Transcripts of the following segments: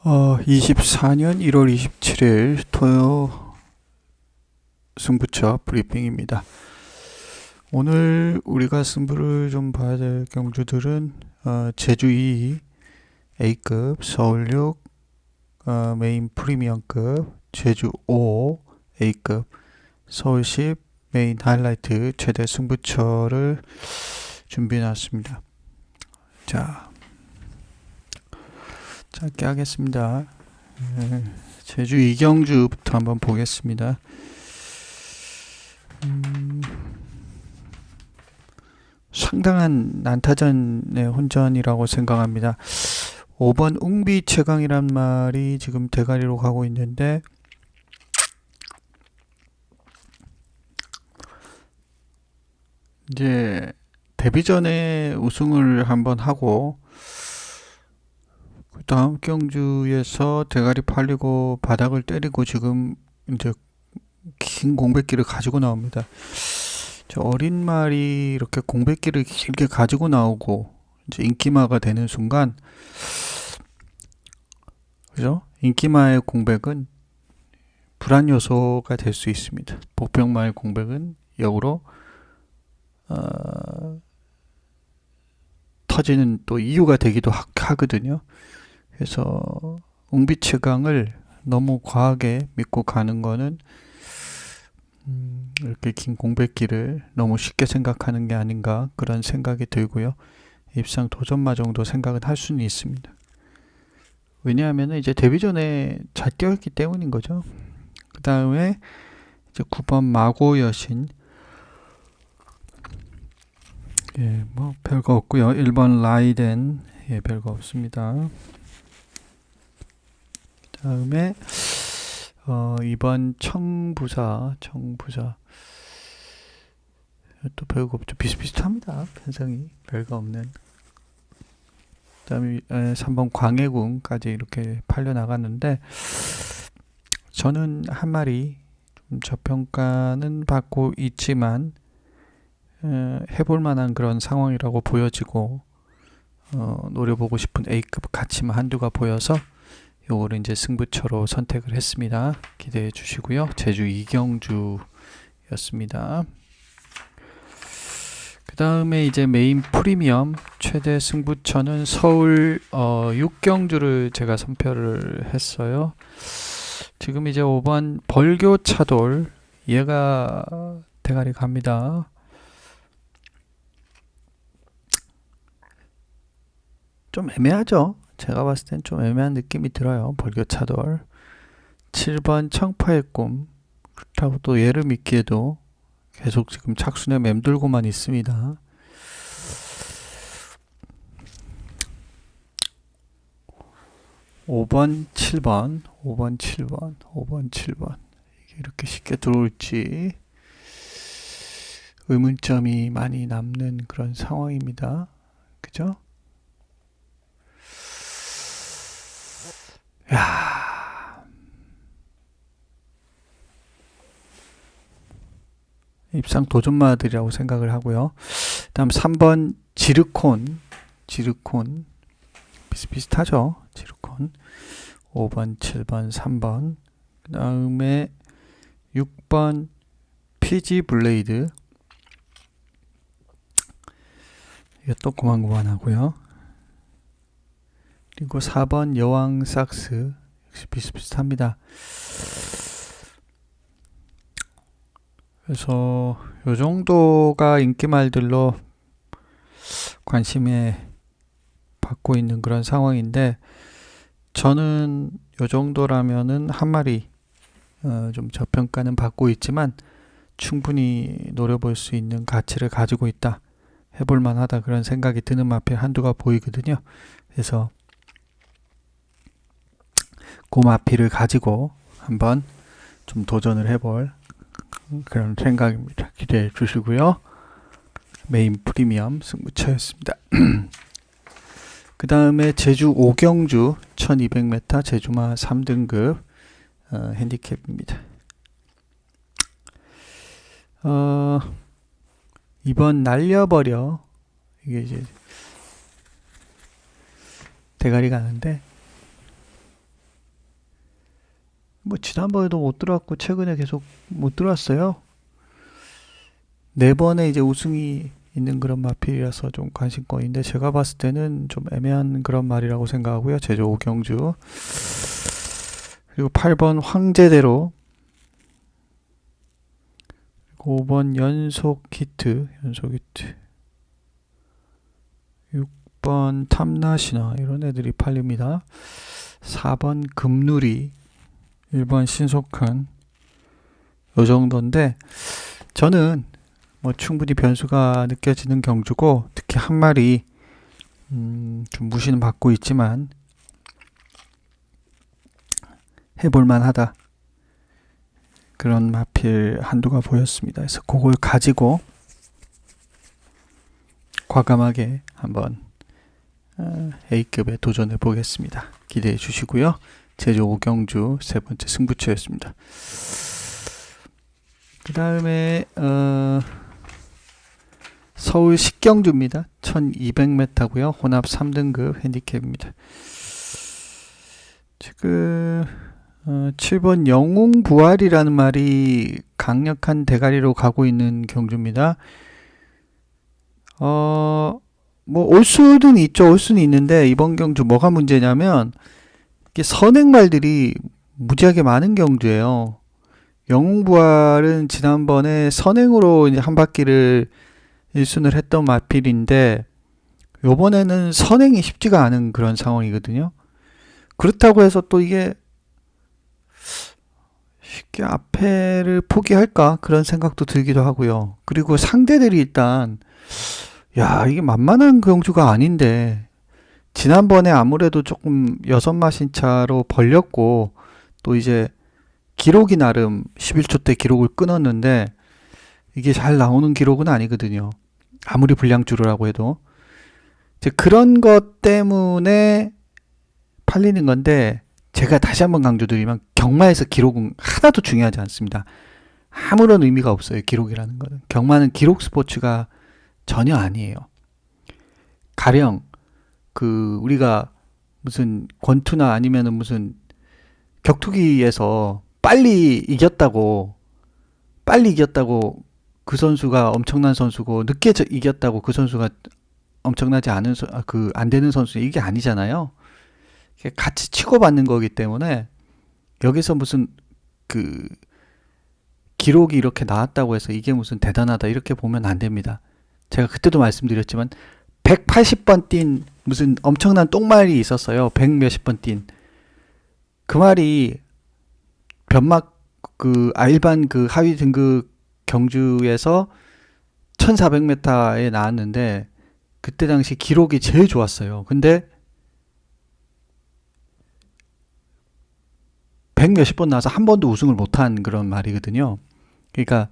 24년 1월 27일 토요 승부처 브리핑입니다. 오늘 우리가 승부를 좀 봐야 될 경주들은 제주 2 A급, 서울 6 메인 프리미엄급, 제주 5 A급, 서울 10 메인 하이라이트 최대 승부처를 준비해 놨습니다. 자, 짧게 하겠습니다. 제주 이경주부터 한번 보겠습니다. 상당한 난타전의 혼전이라고 생각합니다. 5번 웅비 최강이란 말이 지금 대가리로 가고 있는데 이제 데뷔전에 우승을 한번 하고 그 다음 경주에서 대가리 팔리고 바닥을 때리고 지금 이제 긴 공백기를 가지고 나옵니다. 어린 말이 이렇게 공백기를 길게 가지고 나오고 이제 인기마가 되는 순간, 그죠? 인기마의 공백은 불안 요소가 될 수 있습니다. 복병마의 공백은 역으로 터지는 또 이유가 되기도 하거든요. 그래서 웅비최강을 너무 과하게 믿고 가는 거는 이렇게 긴 공백기를 너무 쉽게 생각하는 게 아닌가 그런 생각이 들고요. 입상 도전마 정도 생각은 할 수는 있습니다. 왜냐하면 이제 데뷔전에 잘 뛰었기 때문인 거죠. 그 다음에 이제 9번 마고 여신, 예, 뭐 별거 없고요. 1번 라이덴, 예, 별거 없습니다. 그 다음에 2번 청부사 또 별거 없죠. 비슷비슷합니다. 편성이 별거 없는. 그 다음에 3번 광해군까지 이렇게 팔려나갔는데 저는 한 마리 좀 저평가는 받고 있지만 해볼 만한 그런 상황이라고 보여지고 노려보고 싶은 A급 가치만 한두가 보여서 요거를 이제 승부처로 선택을 했습니다. 기대해 주시고요. 제주 이경주였습니다. 그 다음에 이제 메인 프리미엄 최대 승부처는 서울 6경주를 제가 선표를 했어요. 지금 이제 5번 벌교차돌, 얘가 대가리 갑니다. 좀 애매하죠. 제가 봤을 땐 좀 애매한 느낌이 들어요. 벌교차돌. 7번 청파의 꿈, 그렇다고 또 얘를 믿기에도 계속 지금 착순에 맴돌고만 있습니다. 5번 7번 이게 이렇게 쉽게 들어올지 의문점이 많이 남는 그런 상황입니다. 그죠? 야, 입상 도전마들이라고 생각을 하고요. 다음 3번 지르콘 비슷비슷하죠. 지르콘 5번 7번 3번 그 다음에 6번 피지 블레이드, 이것도 고만고만하고요. 그리고 4번 여왕 삭스 역시 비슷비슷합니다. 그래서 요 정도가 인기말들로 관심에 받고 있는 그런 상황인데 저는 요 정도라면은 한 마리 좀 저평가는 받고 있지만 충분히 노려볼 수 있는 가치를 가지고 있다, 해볼 만하다 그런 생각이 드는 마필 한두가 보이거든요. 그래서 그 마필을 가지고 한번 좀 도전을 해볼 그런 생각입니다. 기대해 주시고요. 메인 프리미엄 승부처였습니다. 그 다음에 제주 5경주 1200m 제주마 3등급 핸디캡입니다. 이번 날려버려, 이게 이제 대가리 가는데 뭐 지난번에도 못 들어왔고 최근에 계속 못 들어왔어요. 네 번에 이제 우승이 있는 그런 마필이라서 좀 관심권인데 제가 봤을 때는 좀 애매한 그런 말이라고 생각하고요. 제주 오경주. 그리고 8번 황제대로, 5번 연속 히트, 6번 탐나시나 이런 애들이 팔립니다. 4번 금누리, 1번 신속한, 요 정도인데 저는 뭐 충분히 변수가 느껴지는 경주고, 특히 한 마리 좀 무시는 받고 있지만 해볼만 하다, 그런 마필 한두가 보였습니다. 그래서 그걸 가지고 과감하게 한번 A급에 도전해 보겠습니다. 기대해 주시고요. 제주 오경주 세 번째 승부처였습니다. 그 다음에 서울 식경주입니다. 1200m고요. 혼합 3등급 핸디캡입니다. 지금 7번 영웅부활이라는 말이 강력한 대가리로 가고 있는 경주입니다. 뭐 올 수는 있죠. 올 수는 있는데 이번 경주 뭐가 문제냐면 이게 선행말들이 무지하게 많은 경주예요. 영웅부활은 지난번에 선행으로 이제 한 바퀴를 1순을 했던 마필인데 요번에는 선행이 쉽지가 않은 그런 상황이거든요. 그렇다고 해서 또 이게 쉽게 앞에를 포기할까 그런 생각도 들기도 하고요. 그리고 상대들이 일단 이게 만만한 경주가 아닌데 지난번에 아무래도 조금 6마신차로 벌렸고 또 이제 기록이 나름 11초 대 기록을 끊었는데 이게 잘 나오는 기록은 아니거든요. 아무리 불량주로라고 해도 이제 그런 것 때문에 팔리는 건데, 제가 다시 한번 강조드리면 경마에서 기록은 하나도 중요하지 않습니다. 아무런 의미가 없어요. 기록이라는 거는. 경마는 기록 스포츠가 전혀 아니에요. 가령 우리가 무슨 권투나 아니면은 무슨 격투기에서 빨리 이겼다고 그 선수가 엄청난 선수고, 늦게 이겼다고 그 선수가 엄청나지 않은 안 되는 선수, 이게 아니잖아요. 같이 치고받는 거기 때문에 여기서 무슨 기록이 이렇게 나왔다고 해서 이게 무슨 대단하다 이렇게 보면 안 됩니다. 제가 그때도 말씀드렸지만 180번 뛴 무슨 엄청난 똥말이 있었어요. 100 몇십 번 뛴. 그 말이 변막 일반 하위 등급 경주에서 1400m에 나왔는데 그때 당시 기록이 제일 좋았어요. 근데 100 몇십 번 나와서 한 번도 우승을 못한 그런 말이거든요. 그러니까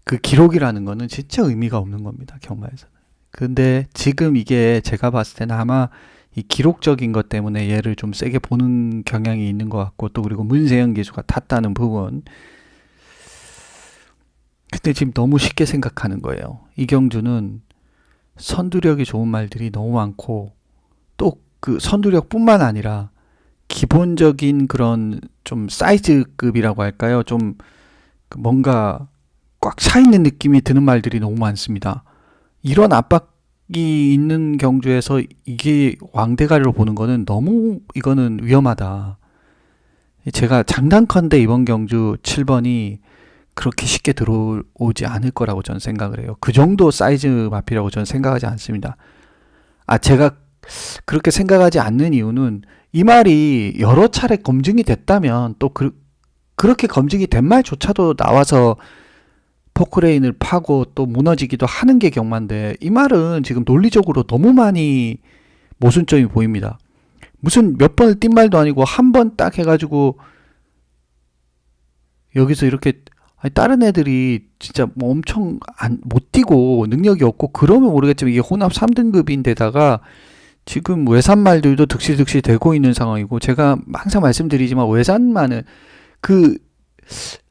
그 기록이라는 거는 진짜 의미가 없는 겁니다. 경마에서는. 근데 지금 이게 제가 봤을 때는 아마 이 기록적인 것 때문에 얘를 좀 세게 보는 경향이 있는 것 같고, 또 그리고 문세영 기수가 탔다는 부분. 근데 지금 너무 쉽게 생각하는 거예요. 이 경주는 선두력이 좋은 말들이 너무 많고, 또 그 선두력뿐만 아니라 기본적인 그런 좀 사이즈급이라고 할까요? 좀 뭔가 꽉 차 있는 느낌이 드는 말들이 너무 많습니다. 이런 압박이 있는 경주에서 이게 왕대가리로 보는 거는 너무 이거는 위험하다. 제가 장단컨대 이번 경주 7번이 그렇게 쉽게 들어오지 않을 거라고 저는 생각을 해요. 그 정도 사이즈 마피라고 저는 생각하지 않습니다. 제가 그렇게 생각하지 않는 이유는 이 말이 여러 차례 검증이 됐다면 또 그렇게 검증이 된 말조차도 나와서 포크레인을 파고 또 무너지기도 하는 게 경마인데, 이 말은 지금 논리적으로 너무 많이 모순점이 보입니다. 무슨 몇 번을 뛴 말도 아니고 한 번 딱 해가지고 여기서 이렇게, 다른 애들이 진짜 뭐 엄청 못 뛰고 능력이 없고 그러면 모르겠지만 이게 혼합 3등급인데다가 지금 외산말들도 득실득실 되고 있는 상황이고, 제가 항상 말씀드리지만 외산마는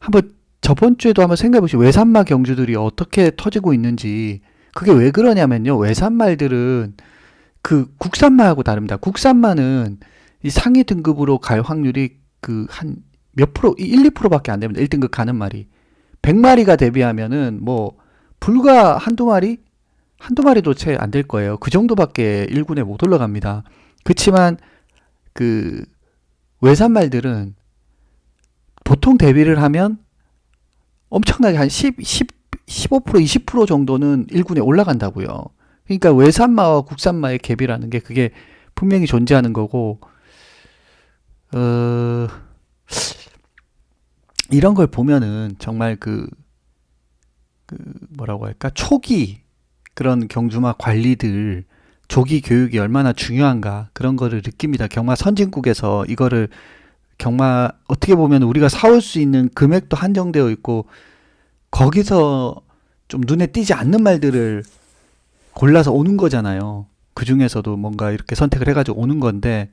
한번 저번 주에도 한번 생각해 보시죠. 외산마 경주들이 어떻게 터지고 있는지. 그게 왜 그러냐면요. 외산말들은 국산마하고 다릅니다. 국산마는 이 상위 등급으로 갈 확률이 한 몇 프로, 1, 2%밖에 안 됩니다. 1등급 가는 말이. 100마리가 대비하면은 뭐 불과 한두 마리도 채 안 될 거예요. 그 정도밖에 1군에 못 올라갑니다. 그렇지만 그 외산말들은 보통 대비를 하면 엄청나게 한 15%, 20% 정도는 1군에 올라간다고요. 그러니까 외산마와 국산마의 갭이라는 게 그게 분명히 존재하는 거고, 어, 이런 걸 보면은 정말 뭐라고 할까? 초기 그런 경주마 관리들, 조기 교육이 얼마나 중요한가 그런 거를 느낍니다. 경마 선진국에서 이거를 경마 어떻게 보면 우리가 사올 수 있는 금액도 한정되어 있고 거기서 좀 눈에 띄지 않는 말들을 골라서 오는 거잖아요. 그 중에서도 뭔가 이렇게 선택을 해가지고 오는 건데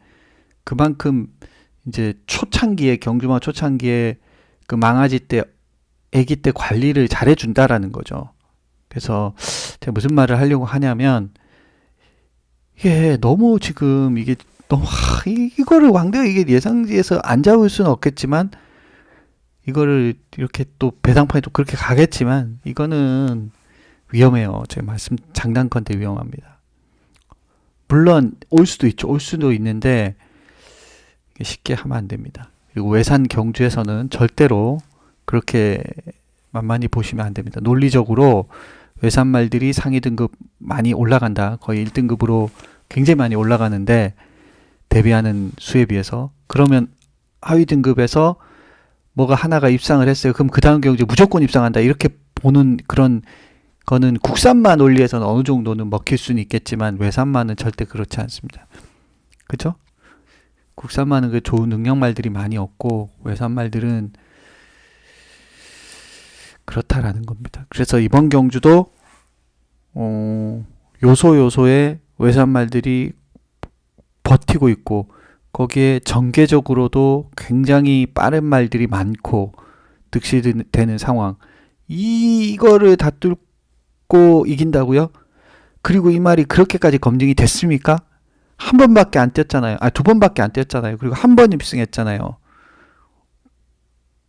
그만큼 이제 초창기에 경주마 초창기에 그 망아지 때 아기 때 관리를 잘해준다라는 거죠. 그래서 제가 무슨 말을 하려고 하냐면 이게 너무 지금 이게 너무 이거를 왕대가 이게 예상지에서 안 잡을 수는 없겠지만 이거를 이렇게 또 배당판이 또 그렇게 가겠지만 이거는 위험해요. 제가 말씀 장단컨대 위험합니다. 물론 올 수도 있죠. 올 수도 있는데 쉽게 하면 안 됩니다. 그리고 외산 경주에서는 절대로 그렇게 만만히 보시면 안 됩니다. 논리적으로 외산 말들이 상위 등급 많이 올라간다. 거의 1등급으로 굉장히 많이 올라가는데 대비하는 수에 비해서 그러면 하위 등급에서 뭐가 하나가 입상을 했어요. 그럼 그 다음 경주에 무조건 입상한다. 이렇게 보는 그런 거는 국산마 논리에서는 어느 정도는 먹힐 수는 있겠지만 외산마는 절대 그렇지 않습니다. 그죠? 국산마는 그 좋은 능력말들이 많이 없고 외산말들은 그렇다라는 겁니다. 그래서 이번 경주도 요소요소에 외산말들이 버티고 있고 거기에 전개적으로도 굉장히 빠른 말들이 많고 득실되는 상황. 이거를 다 뚫고 이긴다고요? 그리고 이 말이 그렇게까지 검증이 됐습니까? 한 번밖에 안 뛰었잖아요. 두 번밖에 안 뛰었잖아요. 그리고 한 번 입승했잖아요.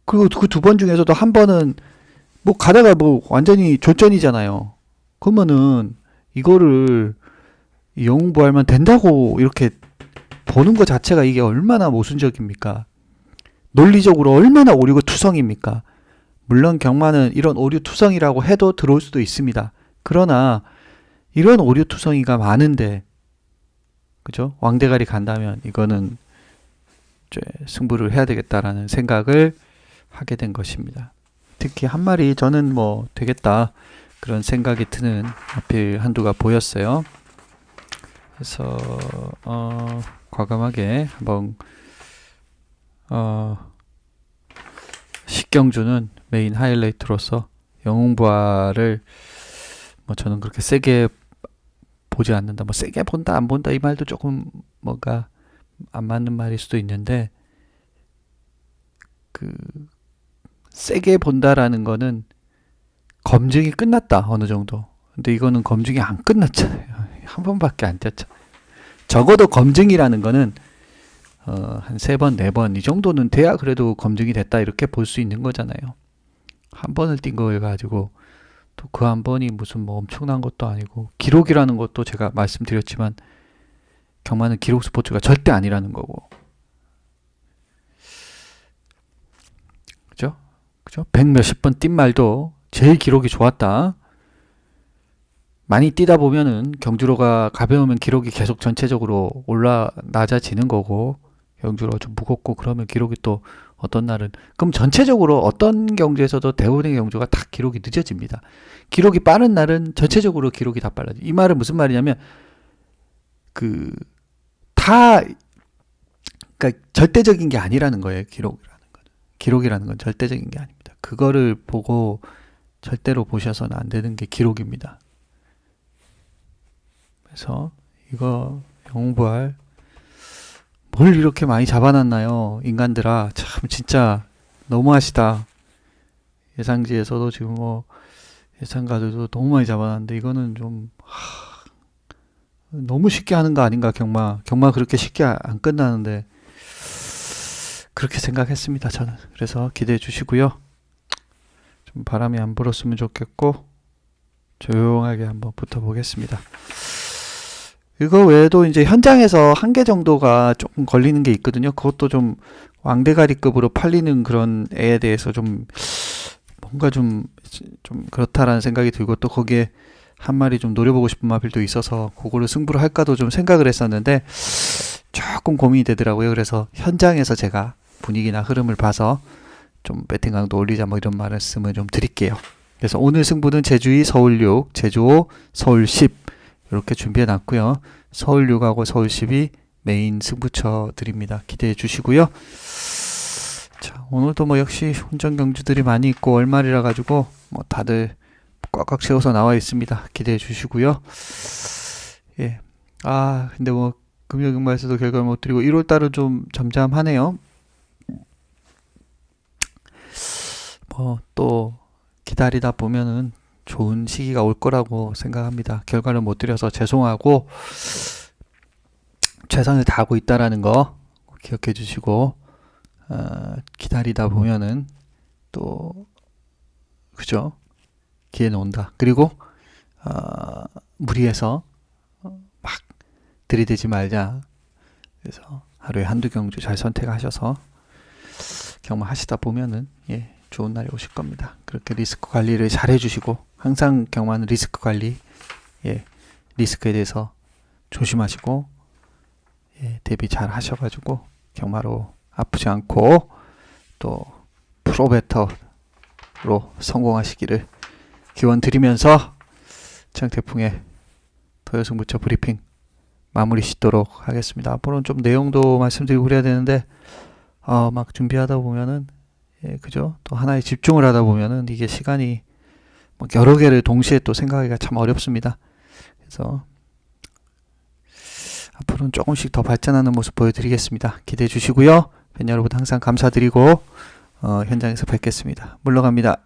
그리고 그 두 번 중에서도 한 번은 뭐 가다가 뭐 완전히 졸전이잖아요. 그러면은 이거를 영웅부활만 된다고 이렇게 보는 것 자체가 이게 얼마나 모순적입니까? 논리적으로 얼마나 오류고 투성입니까? 물론 경마는 이런 오류 투성이라고 해도 들어올 수도 있습니다. 그러나 이런 오류 투성이가 많은데 그죠? 왕대가리 간다면 이거는 승부를 해야 되겠다라는 생각을 하게 된 것입니다. 특히 한 마리 저는 뭐 되겠다 그런 생각이 드는 하필 한두가 보였어요. 그래서 과감하게 한번 식경주는 메인 하이라이트로서 영웅부활을 뭐 저는 그렇게 세게 보지 않는다. 뭐 세게 본다 안 본다 이 말도 조금 뭔가 안 맞는 말일 수도 있는데 그 세게 본다라는 거는 검증이 끝났다 어느 정도. 근데 이거는 검증이 안 끝났잖아요. 한 번밖에 안 뛰었잖아요. 적어도 검증이라는 거는 한 3번, 4번 이 정도는 돼야 그래도 검증이 됐다 이렇게 볼 수 있는 거잖아요. 한 번을 뛴 걸 가지고 또 그 한 번이 무슨 뭐 엄청난 것도 아니고 기록이라는 것도 제가 말씀드렸지만 경마는 기록 스포츠가 절대 아니라는 거고 그죠? 100 몇십 번 뛴 말도 제일 기록이 좋았다. 많이 뛰다 보면은 경주로가 가벼우면 기록이 계속 전체적으로 낮아지는 거고 경주로가 좀 무겁고 그러면 기록이 또 어떤 날은 그럼 전체적으로 어떤 경주에서도 대부분의 경주가 다 기록이 늦어집니다. 기록이 빠른 날은 전체적으로 기록이 다 빨라져. 이 말은 무슨 말이냐면 그러니까 절대적인 게 아니라는 거예요. 기록이라는 건 절대적인 게 아닙니다. 그거를 보고 절대로 보셔서는 안 되는 게 기록입니다. 그래서 이거 영웅부활 뭘 이렇게 많이 잡아놨나요? 인간들아 참 진짜 너무하시다. 예상지에서도 지금 뭐 예상가들도 너무 많이 잡아놨는데 이거는 좀 너무 쉽게 하는 거 아닌가 경마 그렇게 쉽게 안 끝나는데 그렇게 생각했습니다. 저는. 그래서 기대해 주시고요. 좀 바람이 안 불었으면 좋겠고 조용하게 한번 붙어보겠습니다. 이거 외에도 이제 현장에서 한 개 정도가 조금 걸리는 게 있거든요. 그것도 좀 왕대가리급으로 팔리는 그런 애에 대해서 좀 뭔가 좀 그렇다라는 생각이 들고, 또 거기에 한 마리 좀 노려보고 싶은 마필도 있어서 그거를 승부를 할까도 좀 생각을 했었는데 조금 고민이 되더라고요. 그래서 현장에서 제가 분위기나 흐름을 봐서 좀 배팅 강도 올리자 뭐 이런 말씀을 좀 드릴게요. 그래서 오늘 승부는 제주 2, 서울 6, 제주 5, 서울 10 이렇게 준비해 놨고요. 서울 6하고 서울 10이 메인 승부처 드립니다. 기대해 주시고요. 자, 오늘도 뭐 역시 혼전 경주들이 많이 있고 월말이라 가지고 뭐 다들 꽉꽉 채워서 나와 있습니다. 기대해 주시고요. 예. 근데 뭐 금요 경마에서도 결과를 못 드리고 1월 달은 좀 잠잠하네요. 뭐 또 기다리다 보면은 좋은 시기가 올 거라고 생각합니다. 결과를 못 드려서 죄송하고 최선을 다하고 있다라는 거 기억해 주시고, 기다리다 보면은 또 그죠? 기회는 온다. 그리고 무리해서 막 들이대지 말자. 그래서 하루에 한두 경주 잘 선택하셔서 경마 하시다 보면은 좋은 날이 오실 겁니다. 그렇게 리스크 관리를 잘 해주시고, 항상 경마는 리스크 관리, 리스크에 대해서 조심하시고 대비 잘 하셔가지고 경마로 아프지 않고 또 프로베터로 성공하시기를 기원 드리면서 장태풍의 토요승부처 브리핑 마무리 짓도록 하겠습니다. 앞으로는 좀 내용도 말씀드리고 그래야 되는데 막 준비하다 보면은 그죠? 또 하나에 집중을 하다 보면은 이게 시간이 뭐 여러 개를 동시에 또 생각하기가 참 어렵습니다. 그래서 앞으로는 조금씩 더 발전하는 모습 보여드리겠습니다. 기대해 주시고요. 팬 여러분 항상 감사드리고 현장에서 뵙겠습니다. 물러갑니다.